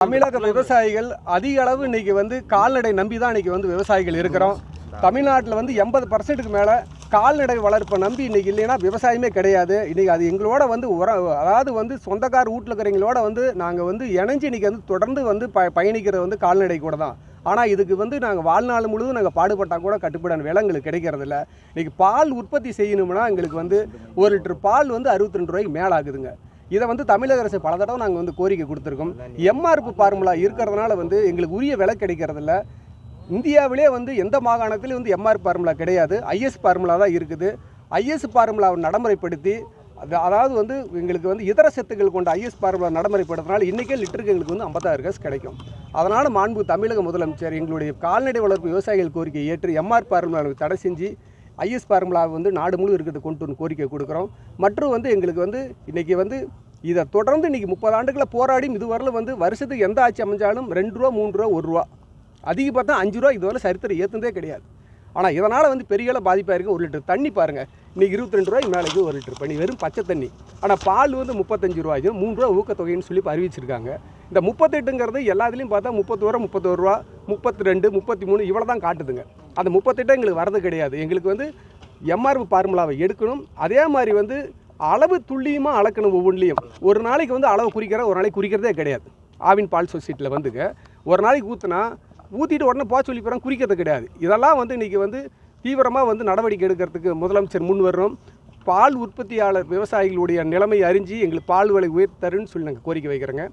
தமிழக விவசாயிகள் அதிக அளவு இன்னைக்கு வந்து கால்நடை நம்பி தான் இன்னைக்கு வந்து விவசாயிகள் இருக்கிறோம். தமிழ்நாட்டில் வந்து 80% மேலே கால்நடை வளர்ப்பை நம்பி இன்னைக்கு இல்லைன்னா விவசாயமே கிடையாது. இன்னைக்கு அது எங்களோட வந்து அதாவது வந்து சொந்தக்கார் வீட்டில் இருக்கிறவங்களோட வந்து நாங்கள் வந்து இணைஞ்சு இன்னைக்கு வந்து தொடர்ந்து வந்து பயணிக்கிறது வந்து கால்நடை கூட தான். ஆனால் இதுக்கு வந்து நாங்கள் வாழ்நாள் முழுவதும் நாங்கள் பாடுபட்டால் கூட கட்டுப்படான விலை எங்களுக்கு கிடைக்கிறதில்ல. இன்றைக்கி பால் உற்பத்தி செய்யணும்னா எங்களுக்கு வந்து 1 லிட்டர் பால் வந்து 62 ரூபாய்க்கு மேலே ஆகுதுங்க. இதை வந்து தமிழக அரசு பல தடவை நாங்கள் வந்து கோரிக்கை கொடுத்துருக்கோம். எம்ஆர்பி ஃபார்முலா இருக்கிறதுனால வந்து எங்களுக்கு உரிய விலை கிடைக்கிறதில்ல. இந்தியாவிலே வந்து எந்த மாகாணத்திலும் வந்து எம்ஆர்பி ஃபார்முலா கிடையாது, ஐஎஸ் ஃபார்முலா தான் இருக்குது. ஐஎஸ் ஃபார்முலாவை நடைமுறைப்படுத்தி அதாவது வந்து எங்களுக்கு வந்து இதர சத்துக்கள் கொண்ட ஐஎஸ் ஃபார்முலா நடைமுறைப்படுத்தினால இன்றைக்கே லிட்டருக்கு எங்களுக்கு வந்து 56 காசு கிடைக்கும். அதனால் மாண்பு தமிழக முதலமைச்சர் எங்களுடைய கால்நடை வளர்ப்பு விவசாயிகள் கோரிக்கை ஏற்று எம்ஆர்பி ஃபார்முலாவை தடை செஞ்சு ஐஎஸ் ஃபார்முலாவை வந்து நாடு முழு இருக்கிறது கொண்டு வந்து கோரிக்கை கொடுக்குறோம். மற்றும் வந்து எங்களுக்கு வந்து இன்றைக்கி வந்து இதை தொடர்ந்து இன்றைக்கி 30 ஆண்டுகளை போராடி இதுவரையில் வந்து வருஷத்துக்கு எந்த ஆட்சி அமைஞ்சாலும் 2 ரூபா 3 ரூபா 1 ரூபா அதிகபட்சம் 5 ரூபா இதுவரை சரித்திரம் ஏற்றுனதே கிடையாது. ஆனால் இதனால் வந்து பெரிய அளவு பாதிப்பாக இருக்குது. 1 லிட்டர் தண்ணி பாருங்கள், இன்றைக்கி 22 ரூபாய்க்கு மேலேக்கு 1 லிட்டர் பண்ணி வெறும் பச்சை தண்ணி. ஆனால் பால் வந்து 35 ரூபாய்க்கும் 3 ரூபா ஊக்கத்தொகைன்னு சொல்லி அறிவிச்சிருக்காங்க. இந்த 38ங்கிறது எல்லாத்துலேயும் பார்த்தா 30 ரூபா 31 ரூபா 32 33 இவ்வளோ தான் காட்டுதுங்க. அந்த 38 எங்களுக்கு வரது கிடையாது. எங்களுக்கு வந்து எம்ஆர்பி ஃபார்முலாவை எடுக்கணும். அதே மாதிரி வந்து அளவு துல்லியமாக அளக்கணும். ஒவ்வொன்றிலையும் ஒரு நாளைக்கு வந்து அளவு குறிக்கிற ஒரு நாளைக்கு குறிக்கிறதே கிடையாது. ஆவின் பால் சொசைட்டியில் வந்துங்க ஒரு நாளைக்கு ஊற்றுனா ஊற்றிட்டு உடனே போக சொல்லி போகிறாங்க, குறிக்கிறது கிடையாது. இதெல்லாம் வந்து இன்றைக்கி வந்து தீவிரமாக வந்து நடவடிக்கை எடுக்கிறதுக்கு முதலமைச்சர் முன் வரணும். பால் உற்பத்தியாளர் விவசாயிகளுடைய நிலைமை அறிஞ்சு எங்களுக்கு பால் விலை உயர்த்தருன்னு சொல்லி நாங்கள் கோரிக்கை வைக்கிறோங்க.